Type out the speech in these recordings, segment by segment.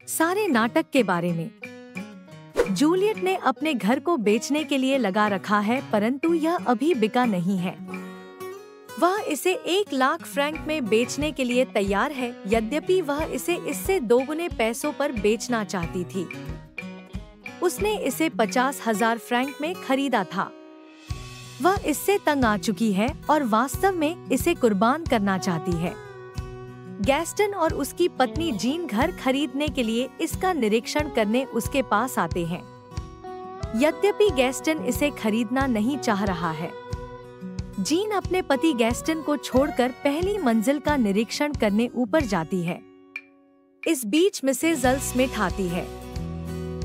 सारे नाटक के बारे में। जूलियट ने अपने घर को बेचने के लिए लगा रखा है, परंतु यह अभी बिका नहीं है। वह इसे 1 लाख फ्रैंक में बेचने के लिए तैयार है, यद्यपि वह इसे इससे 2 गुने पैसों पर बेचना चाहती थी। उसने इसे 50,000 फ्रैंक में खरीदा था। वह इससे तंग आ चुकी है और वास्तव में इसे कुर्बान करना चाहती है। गैस्टन और उसकी पत्नी जीन घर खरीदने के लिए इसका निरीक्षण करने उसके पास आते हैं। यद्यपि गैस्टन इसे खरीदना नहीं चाह रहा है। जीन अपने पति गैस्टन को छोड़कर पहली मंजिल का निरीक्षण करने ऊपर जाती है। इस बीच मिसेज स्मिथ आती है।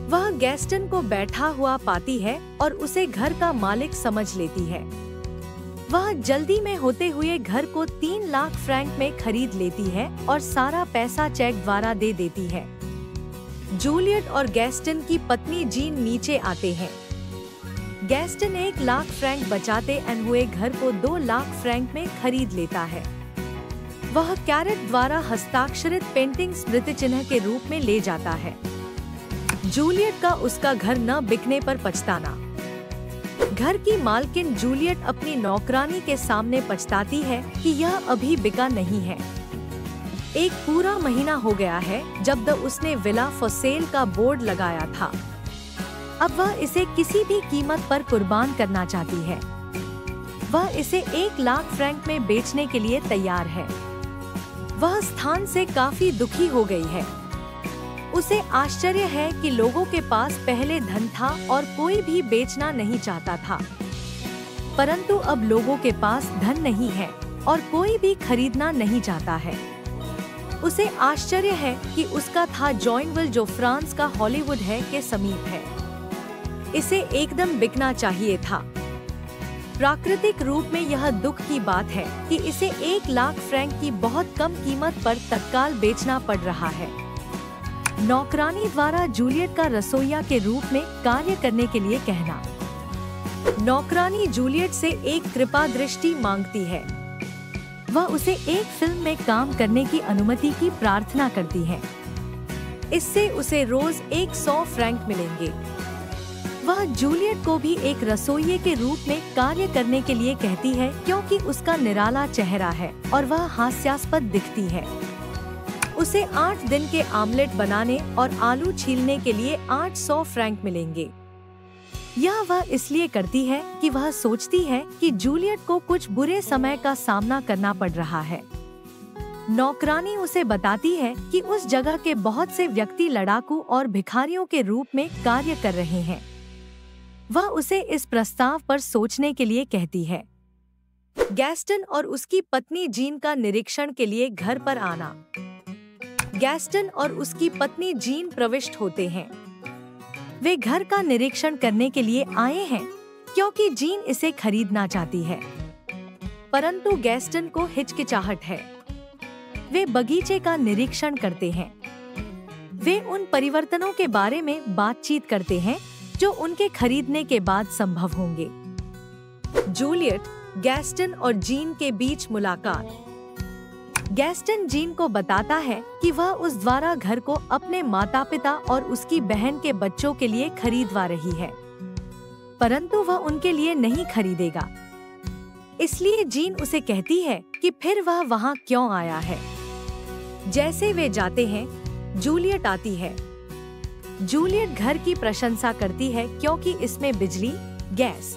वह गैस्टन को बैठा हुआ पाती है और उसे घर का मालिक समझ लेती है। वह जल्दी में होते हुए घर को 3 लाख फ्रैंक में खरीद लेती है और सारा पैसा चेक द्वारा दे देती है। जूलियट और गैस्टन की पत्नी जीन नीचे आते हैं। गैस्टन 1 लाख फ्रैंक बचाते हुए घर को 2 लाख फ्रैंक में खरीद लेता है। वह कैरेट द्वारा हस्ताक्षरित पेंटिंग स्मृति चिन्ह के रूप में ले जाता है। जूलियट का उसका घर न बिकने पर पछताना। घर की मालकिन जूलियट अपनी नौकरानी के सामने पछताती है कि यह अभी बिका नहीं है। 1 पूरा महीना हो गया है जब उसने विला फॉर सेल का बोर्ड लगाया था। अब वह इसे किसी भी कीमत पर कुर्बान करना चाहती है। वह इसे 1 लाख फ्रैंक में बेचने के लिए तैयार है। वह स्थान से काफी दुखी हो गई है। उसे आश्चर्य है कि लोगों के पास पहले धन था और कोई भी बेचना नहीं चाहता था, परंतु अब लोगों के पास धन नहीं है और कोई भी खरीदना नहीं चाहता है। उसे आश्चर्य है कि उसका था जॉइनविल, जो फ्रांस का हॉलीवुड है, के समीप है। इसे एकदम बिकना चाहिए था। प्राकृतिक रूप में यह दुख की बात है कि इसे 1 लाख फ्रैंक की बहुत कम कीमत पर तत्काल बेचना पड़ रहा है। नौकरानी द्वारा जूलियट का रसोइया के रूप में कार्य करने के लिए कहना। नौकरानी जूलियट से एक कृपा दृष्टि मांगती है। वह उसे एक फिल्म में काम करने की अनुमति की प्रार्थना करती है। इससे उसे रोज 100 फ्रैंक मिलेंगे। वह जूलियट को भी एक रसोइये के रूप में कार्य करने के लिए कहती है, क्योंकि उसका निराला चेहरा है और वह हास्यास्पद दिखती है। उसे 8 दिन के आमलेट बनाने और आलू छीलने के लिए 800 फ्रैंक मिलेंगे। यह वह इसलिए करती है कि वह सोचती है कि जूलियट को कुछ बुरे समय का सामना करना पड़ रहा है। नौकरानी उसे बताती है कि उस जगह के बहुत से व्यक्ति लड़ाकू और भिखारियों के रूप में कार्य कर रहे हैं। वह उसे इस प्रस्ताव पर सोचने के लिए कहती है। गैस्टन और उसकी पत्नी जीन का निरीक्षण के लिए घर पर आना। गैस्टन और उसकी पत्नी जीन प्रविष्ट होते हैं। वे घर का निरीक्षण करने के लिए आए हैं क्योंकि जीन इसे खरीदना चाहती है, परंतु गैस्टन को हिचकिचाहट है। वे बगीचे का निरीक्षण करते हैं। वे उन परिवर्तनों के बारे में बातचीत करते हैं जो उनके खरीदने के बाद संभव होंगे। जूलियट, गैस्टन और जीन के बीच मुलाकात। गैस्टन जीन को बताता है कि वह उस द्वारा घर को अपने माता पिता और उसकी बहन के बच्चों के लिए खरीदवा रही है, परंतु वह उनके लिए नहीं खरीदेगा। इसलिए जीन उसे कहती है कि फिर वह वहाँ क्यों आया है। जैसे वे जाते हैं, जूलियट आती है। जूलियट घर की प्रशंसा करती है क्योंकि इसमें बिजली, गैस,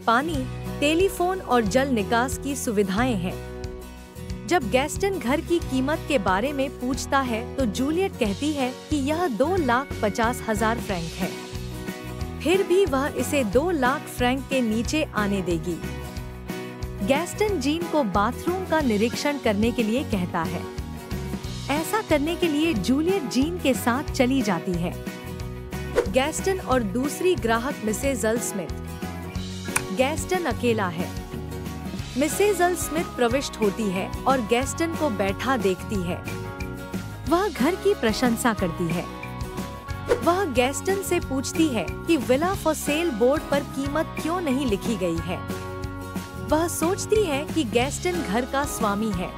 पानी, टेलीफोन और जल निकास की सुविधाएं हैं। जब गैस्टन घर की कीमत के बारे में पूछता है तो जूलियट कहती है कि यह 2,50,000 फ्रैंक है। फिर भी वह इसे 2 लाख फ्रैंक के नीचे आने देगी। गैस्टन जीन को बाथरूम का निरीक्षण करने के लिए कहता है। ऐसा करने के लिए जूलियट जीन के साथ चली जाती है। गैस्टन और दूसरी ग्राहक मिसेज स्मिथ। गैस्टन अकेला है। मिसेज स्मिथ प्रविष्ट होती है और गैस्टन को बैठा देखती है। वह घर की प्रशंसा करती है। वह गैस्टन से पूछती है कि विला फॉर सेल बोर्ड पर कीमत क्यों नहीं लिखी गई है। वह सोचती है कि गैस्टन घर का स्वामी है।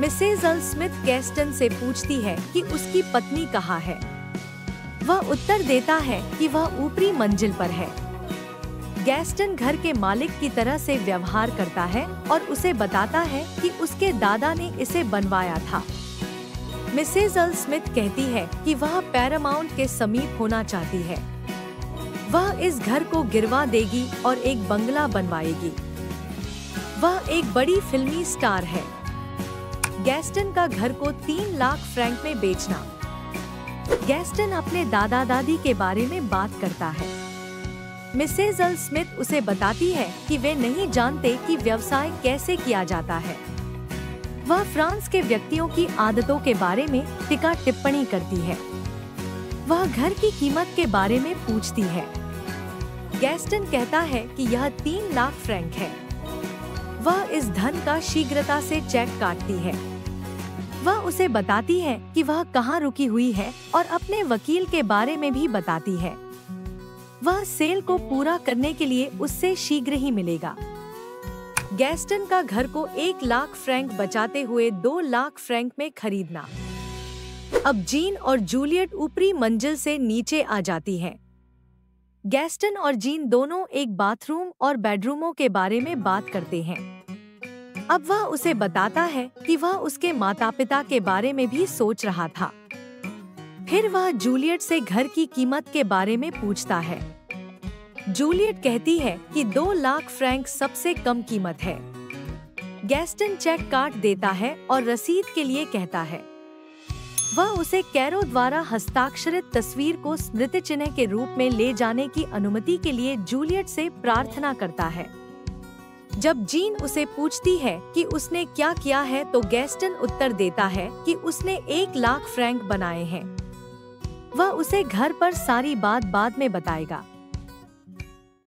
मिसेज अल स्मिथ गैस्टन से पूछती है कि उसकी पत्नी कहाँ है। वह उत्तर देता है कि वह ऊपरी मंजिल पर है। गैस्टन घर के मालिक की तरह से व्यवहार करता है और उसे बताता है कि उसके दादा ने इसे बनवाया था। मिसेज अल स्मिथ कहती है कि वह पैरामाउंट के समीप होना चाहती है। वह इस घर को गिरवा देगी और एक बंगला बनवाएगी। वह एक बड़ी फिल्मी स्टार है। गैस्टन का घर को 3 लाख फ्रैंक में बेचना। गैस्टन अपने दादा दादी के बारे में बात करता है। मिसेज अल स्मिथ उसे बताती है कि वे नहीं जानते कि व्यवसाय कैसे किया जाता है। वह फ्रांस के व्यक्तियों की आदतों के बारे में टीका टिप्पणी करती है। वह घर की कीमत के बारे में पूछती है। गैस्टन कहता है कि यह 3 लाख फ्रैंक है। वह इस धन का शीघ्रता से चेक काटती है। वह उसे बताती है कि वह कहाँ रुकी हुई है और अपने वकील के बारे में भी बताती है। वह सेल को पूरा करने के लिए उससे शीघ्र ही मिलेगा। गैस्टन का घर को 1 लाख फ्रैंक बचाते हुए 2 लाख फ्रैंक में खरीदना। अब जीन और जूलियट ऊपरी मंजिल से नीचे आ जाती हैं। गैस्टन और जीन दोनों एक बाथरूम और बेडरूमों के बारे में बात करते हैं। अब वह उसे बताता है कि वह उसके माता पिता के बारे में भी सोच रहा था। फिर वह जूलियट से घर की कीमत के बारे में पूछता है। जूलियट कहती है कि 2 लाख फ्रैंक सबसे कम कीमत है। गैस्टन चेक काट देता है और रसीद के लिए कहता है। वह उसे कैरो द्वारा हस्ताक्षरित तस्वीर को स्मृति चिन्ह के रूप में ले जाने की अनुमति के लिए जूलियट से प्रार्थना करता है। जब जीन उसे पूछती है कि उसने क्या किया है तो गैस्टन उत्तर देता है कि उसने 1 लाख फ्रैंक बनाए हैं। वह उसे घर पर सारी बात बाद में बताएगा।